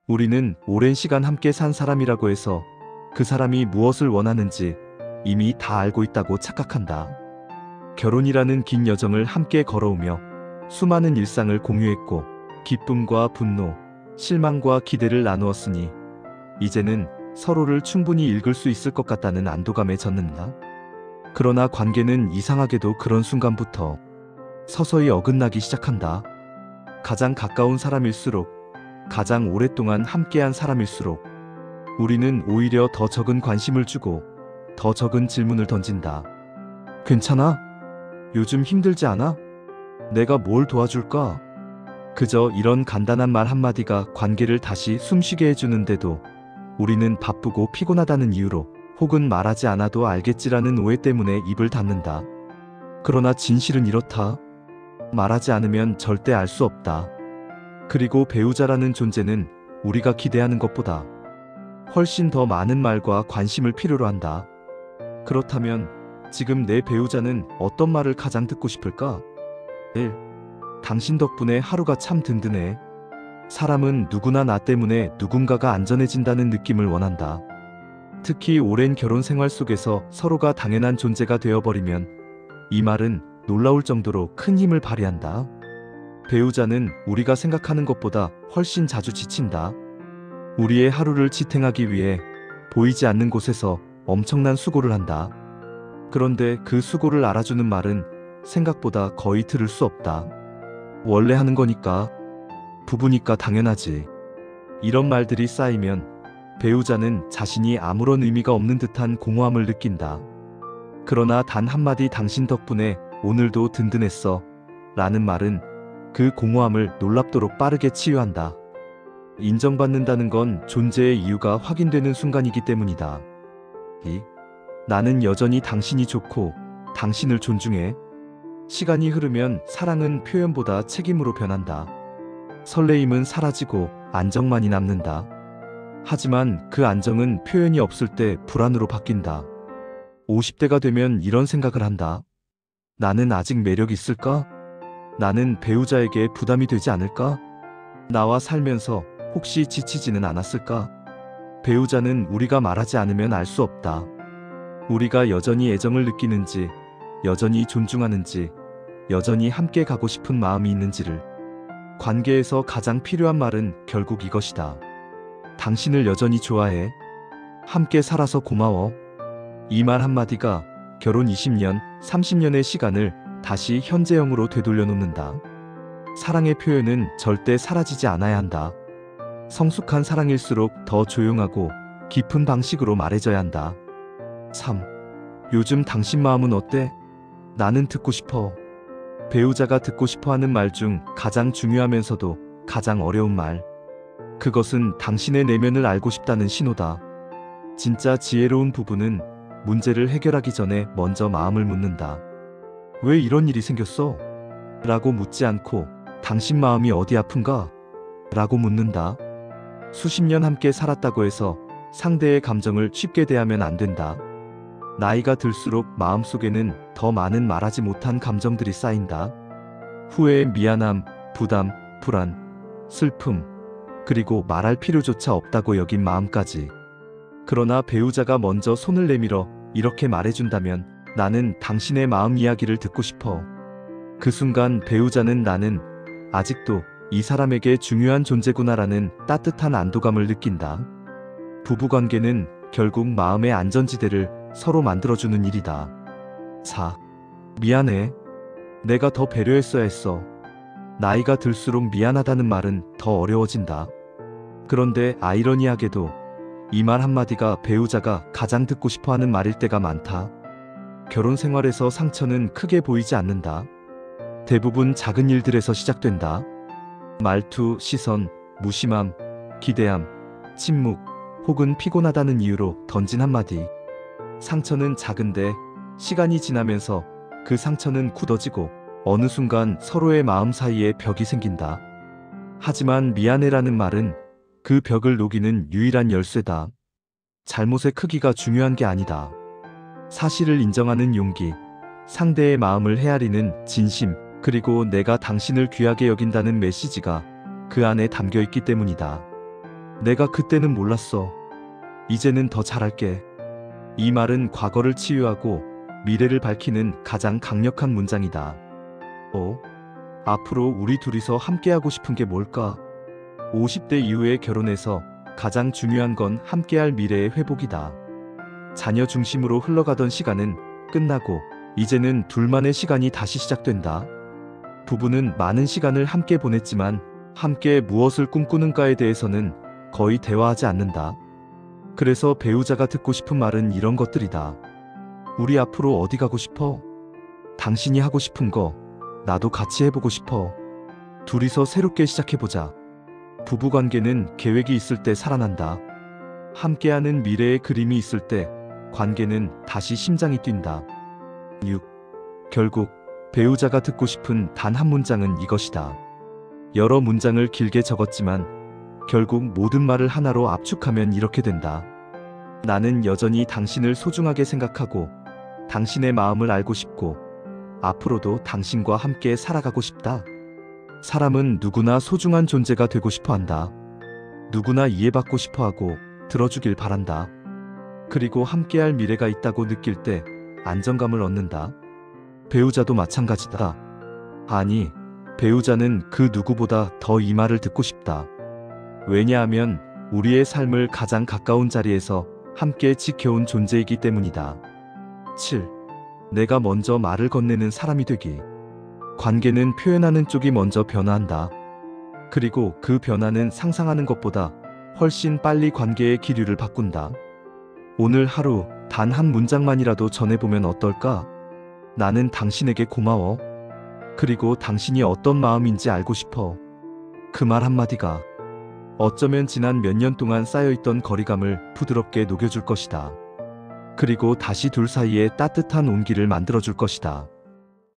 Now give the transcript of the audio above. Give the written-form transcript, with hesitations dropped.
우리는 오랜 시간 함께 산 사람이라고 해서 그 사람이 무엇을 원하는지 이미 다 알고 있다고 착각한다. 결혼이라는 긴 여정을 함께 걸어오며 수많은 일상을 공유했고 기쁨과 분노, 실망과 기대를 나누었으니 이제는 서로를 충분히 읽을 수 있을 것 같다는 안도감에 젖는다. 그러나 관계는 이상하게도 그런 순간부터 서서히 어긋나기 시작한다. 가장 가까운 사람일수록, 가장 오랫동안 함께한 사람일수록 우리는 오히려 더 적은 관심을 주고 더 적은 질문을 던진다. 괜찮아? 요즘 힘들지 않아? 내가 뭘 도와줄까? 그저 이런 간단한 말 한마디가 관계를 다시 숨쉬게 해주는데도 우리는 바쁘고 피곤하다는 이유로 혹은 말하지 않아도 알겠지라는 오해 때문에 입을 닫는다. 그러나 진실은 이렇다. 말하지 않으면 절대 알 수 없다. 그리고 배우자라는 존재는 우리가 기대하는 것보다 훨씬 더 많은 말과 관심을 필요로 한다. 그렇다면 지금 내 배우자는 어떤 말을 가장 듣고 싶을까? 1. 당신 덕분에 하루가 참 든든해. 사람은 누구나 나 때문에 누군가가 안전해진다는 느낌을 원한다. 특히 오랜 결혼 생활 속에서 서로가 당연한 존재가 되어버리면 이 말은 놀라울 정도로 큰 힘을 발휘한다. 배우자는 우리가 생각하는 것보다 훨씬 자주 지친다. 우리의 하루를 지탱하기 위해 보이지 않는 곳에서 엄청난 수고를 한다. 그런데 그 수고를 알아주는 말은 생각보다 거의 들을 수 없다. 원래 하는 거니까, 부부니까 당연하지. 이런 말들이 쌓이면 배우자는 자신이 아무런 의미가 없는 듯한 공허함을 느낀다. 그러나 단 한마디 당신 덕분에 오늘도 든든했어 라는 말은 그 공허함을 놀랍도록 빠르게 치유한다. 인정받는다는 건 존재의 이유가 확인되는 순간이기 때문이다. 나는 여전히 당신이 좋고 당신을 존중해. 시간이 흐르면 사랑은 표현보다 책임으로 변한다. 설레임은 사라지고 안정만이 남는다. 하지만 그 안정은 표현이 없을 때 불안으로 바뀐다. 50대가 되면 이런 생각을 한다. 나는 아직 매력 있을까? 나는 배우자에게 부담이 되지 않을까? 나와 살면서 혹시 지치지는 않았을까? 배우자는 우리가 말하지 않으면 알 수 없다. 우리가 여전히 애정을 느끼는지, 여전히 존중하는지, 여전히 함께 가고 싶은 마음이 있는지를. 관계에서 가장 필요한 말은 결국 이것이다. 당신을 여전히 좋아해. 함께 살아서 고마워. 이 말 한마디가 결혼 20년, 30년의 시간을 다시 현재형으로 되돌려 놓는다. 사랑의 표현은 절대 사라지지 않아야 한다. 성숙한 사랑일수록 더 조용하고 깊은 방식으로 말해져야 한다. 3. 요즘 당신 마음은 어때? 나는 듣고 싶어. 배우자가 듣고 싶어 하는 말 중 가장 중요하면서도 가장 어려운 말. 그것은 당신의 내면을 알고 싶다는 신호다. 진짜 지혜로운 부부는 문제를 해결하기 전에 먼저 마음을 묻는다. 왜 이런 일이 생겼어? 라고 묻지 않고 당신 마음이 어디 아픈가? 라고 묻는다. 수십 년 함께 살았다고 해서 상대의 감정을 쉽게 대하면 안 된다. 나이가 들수록 마음속에는 더 많은 말하지 못한 감정들이 쌓인다. 후회, 미안함, 부담, 불안, 슬픔, 그리고 말할 필요조차 없다고 여긴 마음까지. 그러나 배우자가 먼저 손을 내밀어 이렇게 말해준다면 나는 당신의 마음 이야기를 듣고 싶어. 그 순간 배우자는 나는 아직도 이 사람에게 중요한 존재구나라는 따뜻한 안도감을 느낀다. 부부관계는 결국 마음의 안전지대를 서로 만들어주는 일이다. 4. 미안해. 내가 더 배려했어야 했어. 나이가 들수록 미안하다는 말은 더 어려워진다. 그런데 아이러니하게도 이 말 한마디가 배우자가 가장 듣고 싶어하는 말일 때가 많다. 결혼 생활에서 상처는 크게 보이지 않는다. 대부분 작은 일들에서 시작된다. 말투, 시선, 무심함, 기대함, 침묵, 혹은 피곤하다는 이유로 던진 한마디. 상처는 작은데 시간이 지나면서 그 상처는 굳어지고 어느 순간 서로의 마음 사이에 벽이 생긴다. 하지만 미안해라는 말은 그 벽을 녹이는 유일한 열쇠다. 잘못의 크기가 중요한 게 아니다. 사실을 인정하는 용기, 상대의 마음을 헤아리는 진심, 그리고 내가 당신을 귀하게 여긴다는 메시지가 그 안에 담겨 있기 때문이다. 내가 그때는 몰랐어. 이제는 더 잘할게. 이 말은 과거를 치유하고 미래를 밝히는 가장 강력한 문장이다. 앞으로 우리 둘이서 함께하고 싶은 게 뭘까? 50대 이후에 결혼해서 가장 중요한 건 함께할 미래의 회복이다. 자녀 중심으로 흘러가던 시간은 끝나고 이제는 둘만의 시간이 다시 시작된다. 부부는 많은 시간을 함께 보냈지만 함께 무엇을 꿈꾸는가에 대해서는 거의 대화하지 않는다. 그래서 배우자가 듣고 싶은 말은 이런 것들이다. 우리 앞으로 어디 가고 싶어? 당신이 하고 싶은 거 나도 같이 해보고 싶어. 둘이서 새롭게 시작해보자. 부부관계는 계획이 있을 때 살아난다. 함께하는 미래의 그림이 있을 때 관계는 다시 심장이 뛴다. 6. 결국 배우자가 듣고 싶은 단 한 문장은 이것이다. 여러 문장을 길게 적었지만 결국 모든 말을 하나로 압축하면 이렇게 된다. 나는 여전히 당신을 소중하게 생각하고 당신의 마음을 알고 싶고 앞으로도 당신과 함께 살아가고 싶다. 사람은 누구나 소중한 존재가 되고 싶어 한다. 누구나 이해받고 싶어 하고 들어주길 바란다. 그리고 함께할 미래가 있다고 느낄 때 안정감을 얻는다. 배우자도 마찬가지다. 아니, 배우자는 그 누구보다 더 이 말을 듣고 싶다. 왜냐하면 우리의 삶을 가장 가까운 자리에서 함께 지켜온 존재이기 때문이다. 7. 내가 먼저 말을 건네는 사람이 되기. 관계는 표현하는 쪽이 먼저 변화한다. 그리고 그 변화는 상상하는 것보다 훨씬 빨리 관계의 기류를 바꾼다. 오늘 하루 단 한 문장만이라도 전해보면 어떨까? 나는 당신에게 고마워. 그리고 당신이 어떤 마음인지 알고 싶어. 그 말 한마디가 어쩌면 지난 몇 년 동안 쌓여있던 거리감을 부드럽게 녹여줄 것이다. 그리고 다시 둘 사이에 따뜻한 온기를 만들어줄 것이다.